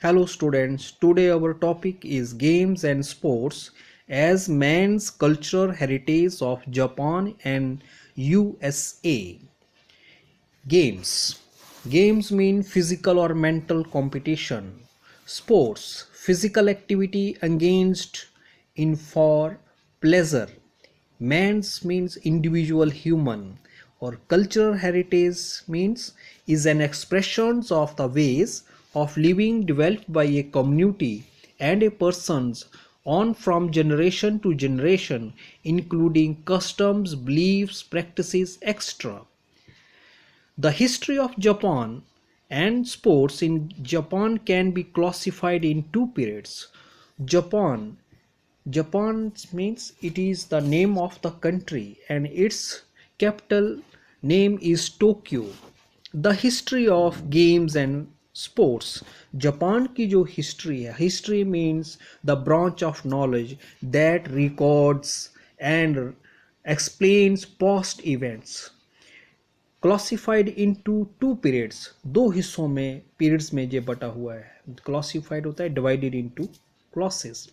Hello students, today our topic is games and sports as man's cultural heritage of Japan and USA. Games. Games mean physical or mental competition. Sports. Physical activity engaged in for pleasure. Man's means individual human or cultural heritage means is an expression of the ways of living developed by a community and a person's on from generation to generation, including customs, beliefs, practices, etc. The history of Japan and sports in Japan can be classified in two periods. Japan Japan means it is the name of the country and its capital name is Tokyo. The history of games and sports. Japan की जो history है, history means the branch of knowledge that records and explains past events. Classified into two periods, दो हिस्सों में periods में ये बटा हुआ है. क्लासिफाइड होता है divided into classes.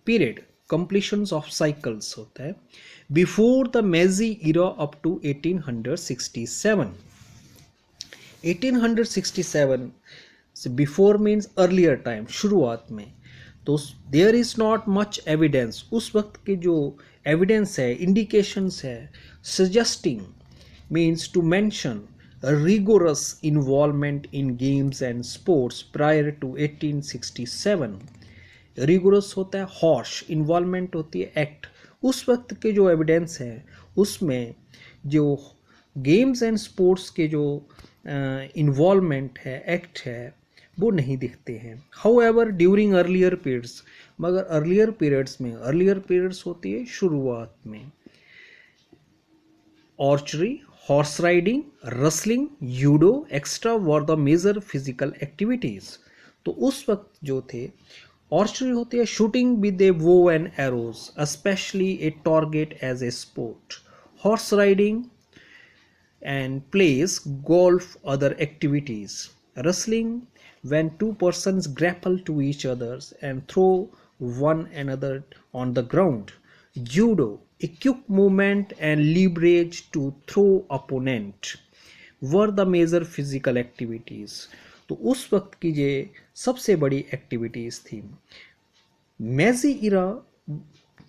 Period completions of cycles होता है बिफोर द मेजी इरा अप टू 1867. 1867 से बिफोर मीन्स अर्लियर टाइम, शुरुआत में. तो there is not much evidence, उस वक्त के जो एविडेंस है, इंडिकेशंस है, suggesting means to mention a rigorous involvement in games and sports prior to 1867. rigorous होता है harsh, involvement होती है एक्ट. उस वक्त के जो एविडेंस है उसमें जो गेम्स एंड स्पोर्ट्स के जो इन्वॉल्वमेंट है, एक्ट है, वो नहीं दिखते हैं. हाउएवर ड्यूरिंग अर्लियर पीरियड्स, मगर अर्लियर पीरियड्स में, अर्लियर पीरियड्स होती है शुरुआत में, archery, horse riding, wrestling, judo, extra were the major physical activities. तो उस वक्त जो थे, archery होती है shooting with a bow and arrows, specially a target as a sport. Horse riding and plays golf, other activities. Wrestling, when two persons grapple to each other and throw one another on the ground. Judo, a quick movement and leverage to throw opponent were the major physical activities. तो उस वक्त की ये सबसे बड़ी activities थी. मेजी इरा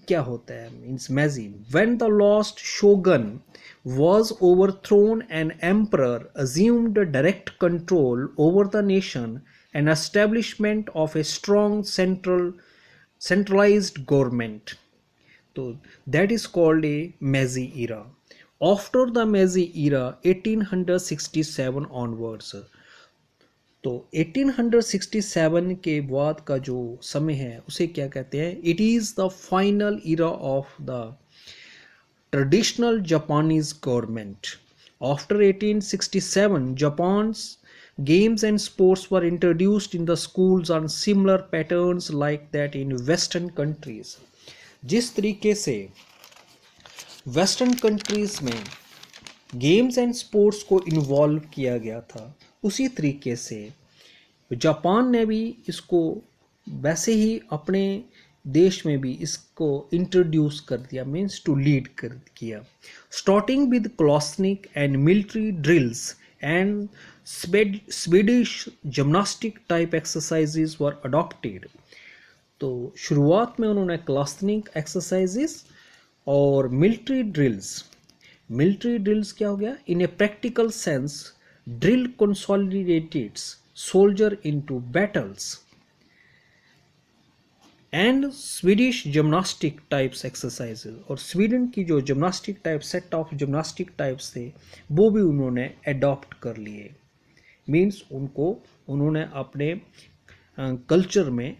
क्या होता है, means Meiji, when the last shogun was overthrown and emperor assumed direct control over the nation and establishment of a strong centralized government. So that is called a Meiji era. After the Meiji era, 1867 onwards, तो 1867 के बाद का जो समय है उसे क्या कहते हैं, it is the final era of the traditional Japanese government. After 1867, Japan's games and sports were introduced in the schools on similar patterns like that in Western countries. जिस तरीके से वेस्टर्न कंट्रीज में गेम्स एंड स्पोर्ट्स को involve किया गया था, उसी तरीके से जापान ने भी इसको वैसे ही अपने देश में भी इसको इंट्रोड्यूस कर दिया, मीन्स टू लीड कर किया. Starting with calisthenic and military drills and Swedish gymnastic type exercises were adopted. तो शुरुआत में उन्होंने क्लासनिक एक्सरसाइजेस और मिलिट्री ड्रिल्स. मिलिट्री ड्रिल्स क्या हो गया, in a practical sense drill consolidated soldier into battles. And Swedish gymnastic types exercises, और Sweden की जो gymnastic type, set of gymnastic types थे, वो भी उन्होंने अडॉप्ट कर लिए. मीन्स उनको उन्होंने अपने कल्चर में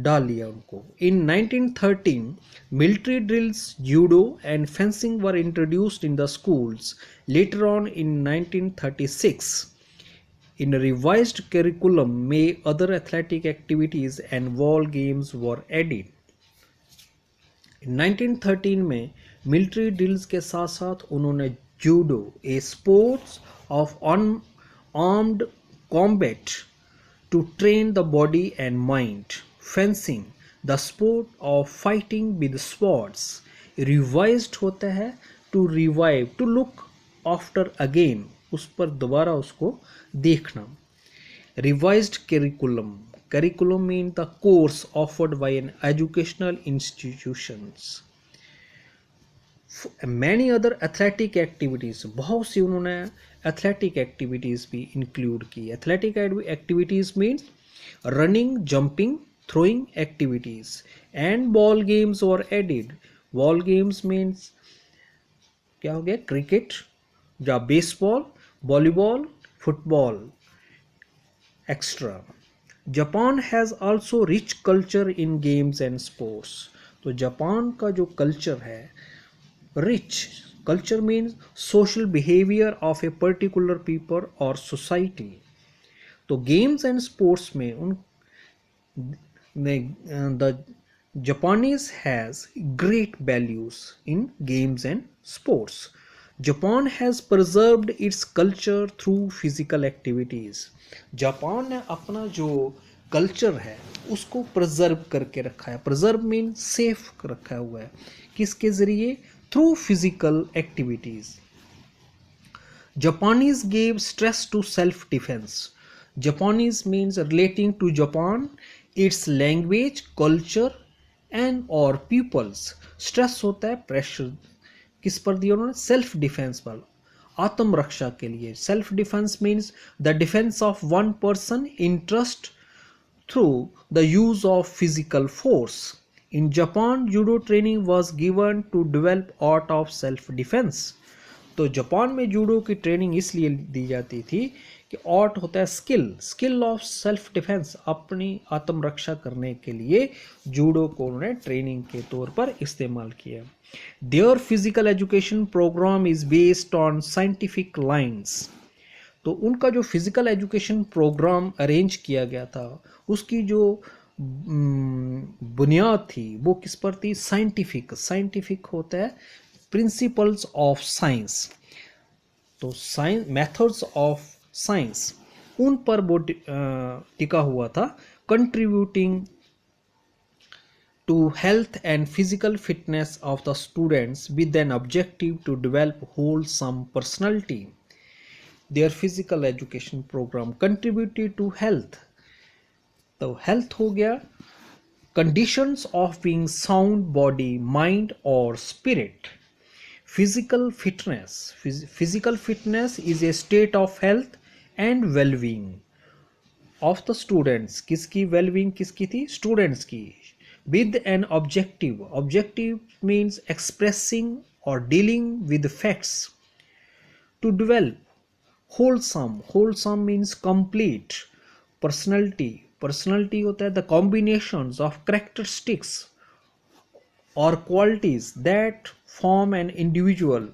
डाल लिया उनको. इन 1913 military drills, judo and fencing were introduced in the schools. Later on in 1936 in a revised curriculum, may other athletic activities and wall games were added. In 1913 में मिलिट्री ड्रिल्स के साथ साथ उन्होंने judo, A sports of unarmoured combat, to train the body and mind. Fencing, the sport of fighting with swords. Revised होता है to revive, to look after again, उस पर दोबारा उसको देखना. Revised curriculum. Curriculum means the course offered by an educational institutions. Many other athletic activities, बहुत सी उन्होंने athletic activities भी include की. Athletic activities means running, jumping, throwing activities, and ball games were added. Ball games means क्या हो गया, cricket या baseball, volleyball, football, extra. Japan has also rich culture in games and sports. तो Japan का जो culture है, rich culture means social behaviour of a particular people और society. तो गेम्स एंड स्पोर्ट्स में उन the Japanese has great values in games and sports. Japan has preserved its culture through physical activities. Japan ने अपना जो culture है उसको preserve करके रखा है. प्रिजर्व मीन सेफ रखा हुआ है. किसके ज़रिए? Through physical activities. Japanese gave stress to self defence. Japanese means relating to Japan, its language, culture and और पीपल्स. स्ट्रेस होता है प्रेशर, किस पर दिया उन्होंने? सेल्फ डिफेंस पर, आत्मरक्षा के लिए. Self defence means the defence of one person interest through the use of physical force. In Japan judo training was given to develop art of self defence. तो जापान में जूडो की training इसलिए दी जाती थी कि आर्ट होता है स्किल ऑफ सेल्फ डिफेंस, अपनी आत्मरक्षा करने के लिए जूडो को उन्होंने ट्रेनिंग के तौर पर इस्तेमाल किया. Their physical education program is based on scientific lines. तो उनका जो फिजिकल एजुकेशन प्रोग्राम अरेंज किया गया था उसकी जो बुनियाद थी वो किस पर थी? साइंटिफिक होता है प्रिंसिपल्स ऑफ साइंस. तो साइंस, मेथड्स ऑफ साइंस, उन पर वो टिका हुआ था. Contributing to health and physical fitness of the students with an objective to develop wholesome personality. Their physical education program contributed to health. तो health हो गया conditions of being sound body, mind or spirit. Physical fitness is a state of health and well-being of the students. किसकी well-being किसकी थी? Students की. With an objective means expressing or dealing with facts. To develop wholesome means complete. Personality होता है the combinations of characteristics or qualities that form an individual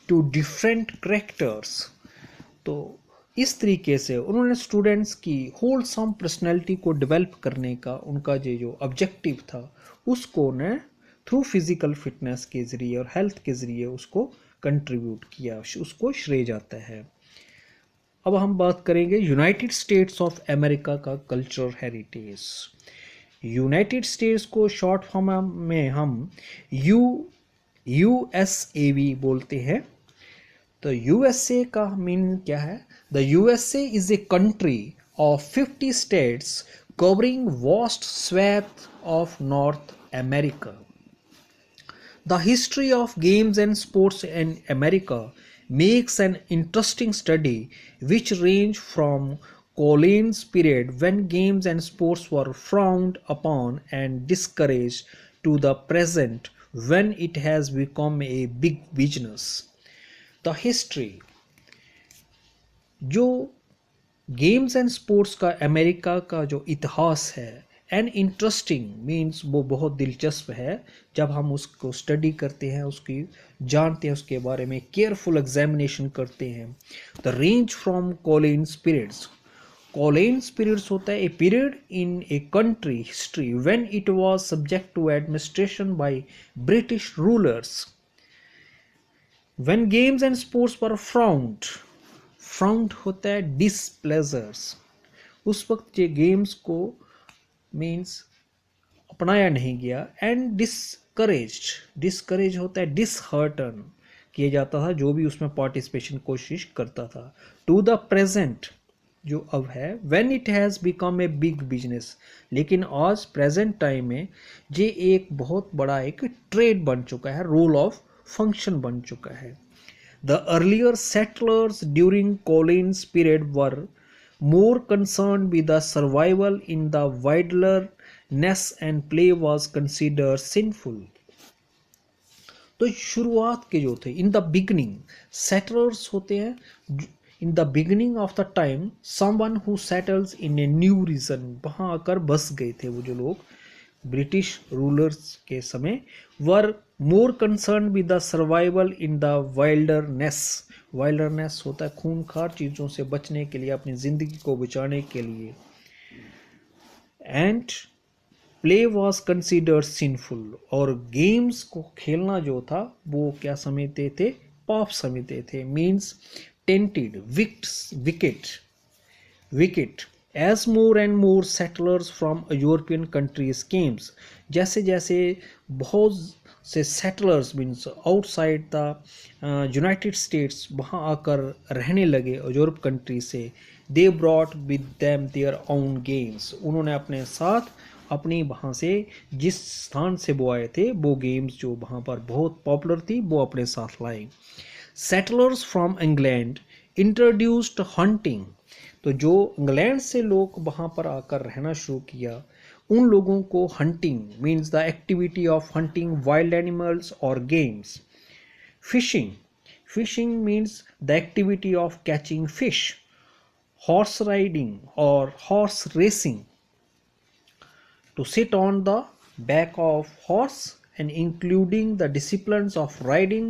to different characters. तो इस तरीके से उन्होंने स्टूडेंट्स की होलसम पर्सनैलिटी को develop करने का उनका जो ऑब्जेक्टिव था उसको ने थ्रू फिजिकल फिटनेस के ज़रिए और हेल्थ के ज़रिए उसको कंट्रीब्यूट किया, उसको श्रेय जाता है. अब हम बात करेंगे यूनाइटेड स्टेट्स ऑफ अमेरिका का कल्चरल हेरिटेज. यूनाइटेड स्टेट्स को शॉर्ट फॉर्म में हम यूएसए बोलते हैं. तो यूएसए का मीनिंग क्या है? The USA is a country of 50 states covering vast swath of North America. The history of games and sports in America makes an interesting study which range from Collins period when games and sports were frowned upon and discouraged to the present when it has become a big business. The history, जो games and sports का America का जो इतिहास है, and interesting means वो बहुत दिलचस्प है. जब हम उसको स्टडी करते हैं, उसकी जानते हैं, उसके बारे में केयरफुल एग्जामिनेशन करते हैं. The range from colonial periods. Colonial periods होता है a period in a country history when it was subject to administration by British rulers. When games and sports were frowned होता है displeasures. उस वक्त ये games को मीन्स अपनाया नहीं गया। एंड डिस्करेज होता है डिसहर्टन किया जाता था जो भी उसमें पार्टिसिपेशन कोशिश करता था। टू द प्रेजेंट जो अब है, when it has become a big business, लेकिन आज प्रेजेंट टाइम में ये एक बहुत बड़ा एक ट्रेड बन चुका है, रोल ऑफ फंक्शन बन चुका है। The earlier settlers during Collins period were more concerned with the survival in the wilderness and play was considered sinful. तो शुरुआत के जो थे इन द बिगनिंग सेटलर्स होते हैं, in the beginning of the time someone who settles in a new region, वहाँ आकर बस गए थे वो जो लोग ब्रिटिश रूलर्स के समय, were more concern with the survival in the wilderness. Wilderness होता है खूंखार चीज़ों से बचने के लिए, अपनी ज़िंदगी को बचाने के लिए। And play was considered sinful, और गेम्स को खेलना जो था वो क्या समझते थे, पाप समझते थे। Means tainted wicked as more and more settlers from European countries came, जैसे जैसे बहुत से settlers means outside the United States वहाँ आकर रहने लगे यूरोप कंट्री से, they brought with them their own games, उन्होंने अपने साथ अपनी वहाँ से जिस स्थान से वो आए थे वो गेम्स जो वहाँ पर बहुत पॉपुलर थी वो अपने साथ लाए। Settlers from England introduced hunting, तो जो इंग्लैंड से लोग वहाँ पर आकर रहना शुरू किया उन लोगों को hunting means the activity of hunting wild animals और games. Fishing means the activity of catching fish. Horse riding और horse racing, to sit on the back of horse and including the disciplines of riding,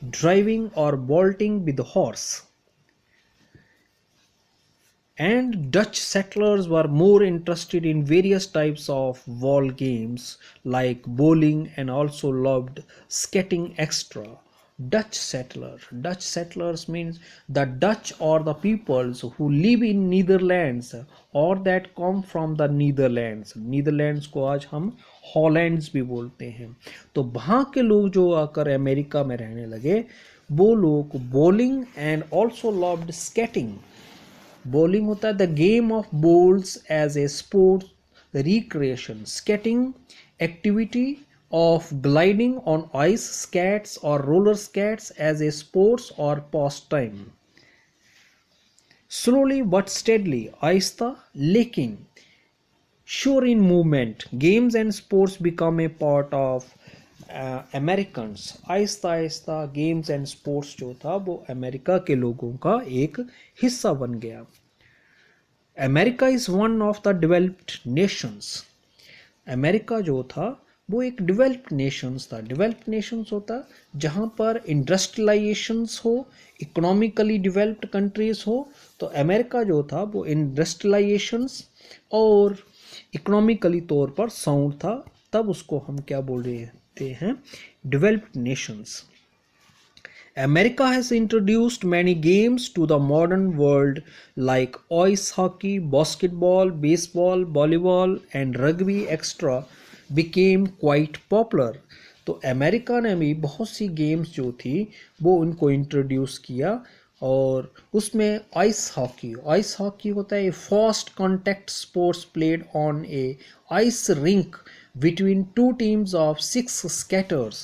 driving or bolting with the horse. And Dutch settlers were more interested in various types of wall games like bowling and also loved skating extra. Dutch settlers means the Dutch or the peoples who live in Netherlands or that come from the Netherlands को आज हम हॉलैंड्स भी बोलते हैं। तो वहाँ के लोग जो आकर अमेरिका में रहने लगे वो लोग bowling and also loved skating। Bowling होता है the game of balls as a sport recreation. Skating activity of gliding on ice skates और roller skates as a sports और pastime. Slowly but steadily, आहिस्ता लेकिन sure in movement, games and sports become a part of Americans. आहिस्ता आहिस्ता games and sports जो था वो America के लोगों का एक हिस्सा बन गया। America is one of the developed Nations. America जो था वो एक डेवलप्ड नेशंस था। डेवलप्ड नेशंस होता जहाँ पर इंडस्ट्रियलाइजेशंस हो, इकोनॉमिकली डेवलप्ड कंट्रीज हो। तो अमेरिका जो था वो इंडस्ट्रियलाइजेशंस और इकोनॉमिकली तौर पर साउंड था, तब उसको हम क्या बोल रहे हैं, developed Nations. America has introduced many games to the modern world like ice hockey, basketball, baseball, volleyball and rugby extra became quite popular। तो अमेरिका ने भी बहुत सी गेम्स जो थी वो उनको इंट्रोड्यूस किया, और उसमें आइस हॉकी होता है fast contact sports played on A ice rink between two teams of 6 skaters।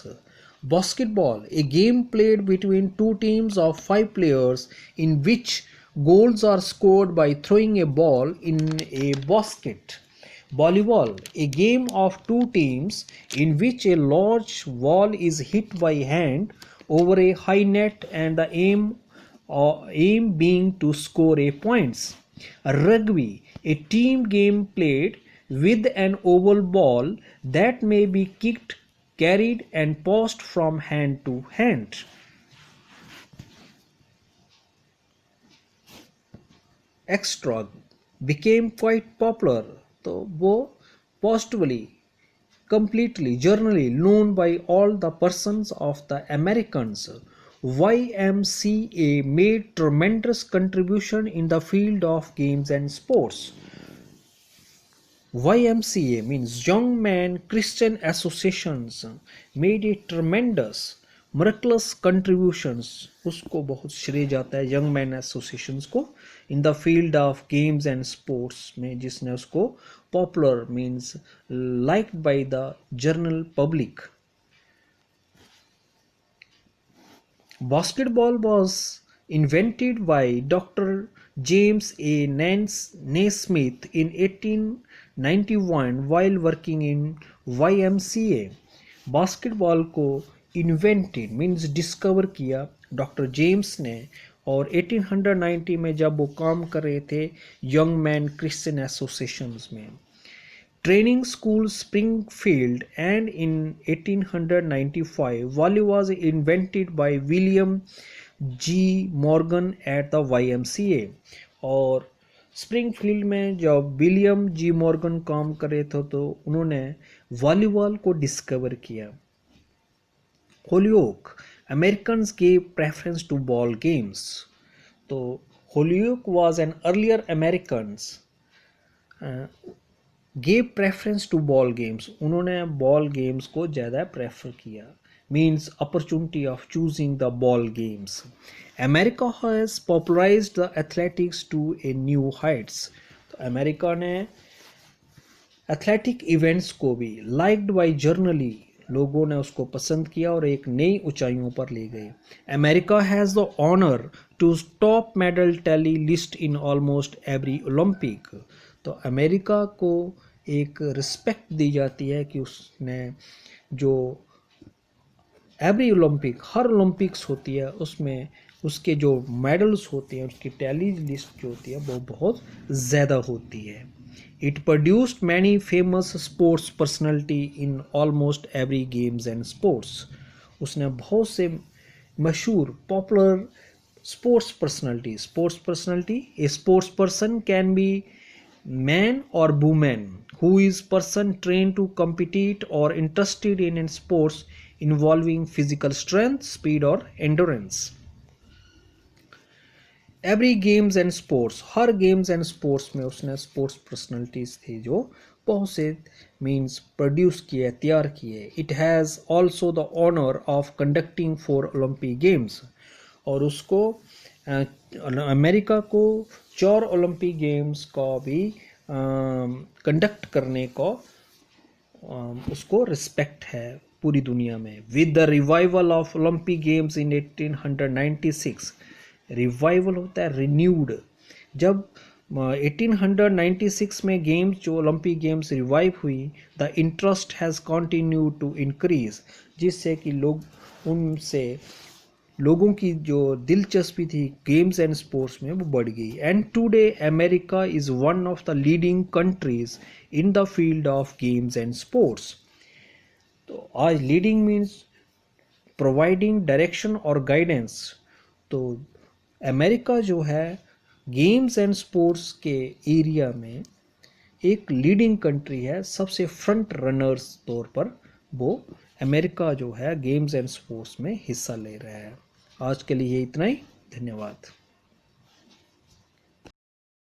Basketball, a game played between two teams of 5 players in which goals are scored by throwing a ball in a basket। Volleyball, a game of two teams in which a large ball is hit by hand over a high net and the aim being to score a points। Rugby, a team game played with an oval ball that may be kicked, carried and passed from hand to hand। Extra became quite popular, तो वो positively, completely, generally known by all the persons of the Americans YMCA made tremendous contribution in the field of games and sports. YMCA means Young Men Christian Associations made a tremendous miraculous contributions. उसको बहुत श्रेय जाता है young man associations को in the field of games and sports में, जिसने उसको popular means liked by the general public. Basketball was invented by Dr. James A. Naismith in 1891 while working in YMCA. Basketball को invented means discover किया doctor James ने, और 1890 में जब वो काम कर रहे थे यंग मैन क्रिश्चियन एसोसिएशंस में. Training School Springfield, and in 1895 volley was invented by William G. Morgan at the YMCA. और स्प्रिंगफील्ड में जब विलियम जी मॉर्गन काम कर रहे थे तो उन्होंने वॉलीबॉल को डिस्कवर किया. Holyoke Americans gave preference to ball games. तो Holyoke was an earlier Americans gave preference to ball games. उन्होंने बॉल गेम्स को ज़्यादा प्रेफर किया, means opportunity of choosing the ball games. America has popularised the athletics to a new heights. तो America ने athletic events को भी liked by generally, लोगों ने उसको पसंद किया और एक नई ऊंचाइयों पर ले गए. America has the honour to top medal tally list in almost every Olympic. तो अमेरिका को एक रिस्पेक्ट दी जाती है कि उसने जो एवरी ओलंपिक, हर ओलंपिक्स होती है उसमें उसके जो मेडल्स होते हैं, उसकी टैली लिस्ट जो होती है वो बहुत ज़्यादा होती है. It produced many famous sports personality in almost every games and sports. उसने बहुत से मशहूर popular sports personality. A sports person can be man or woman who is person trained to compete or interested in sports involving physical strength, speed or endurance. Every games and sports, her games and sports में उसने sports personalities थे जो बहुत से means produce किए, तैयार किए. It has also the honour of conducting 4 Olympic games. और उसको अमेरिका को 4 ओलंपिक गेम्स का भी कंडक्ट करने को उसको रिस्पेक्ट है पूरी दुनिया में. With the revival of Olympic games in 1896, revival होता है रिन्यूड. जब 1896 में गेम्स जो ओलंपिक गेम्स रिवाइव हुई, the interest has continued to increase, जिससे कि लोगों की जो दिलचस्पी थी गेम्स एंड स्पोर्ट्स में वो बढ़ गई. And today America is one of the leading countries in the field of games and sports. तो आज लीडिंग मीन्स प्रोवाइडिंग डायरेक्शन और गाइडेंस. तो अमेरिका जो है गेम्स एंड स्पोर्ट्स के एरिया में एक लीडिंग कंट्री है, सबसे फ्रंट रनर्स तौर पर वो अमेरिका जो है गेम्स एंड स्पोर्ट्स में हिस्सा ले रहा है. आज के लिए इतना ही, धन्यवाद.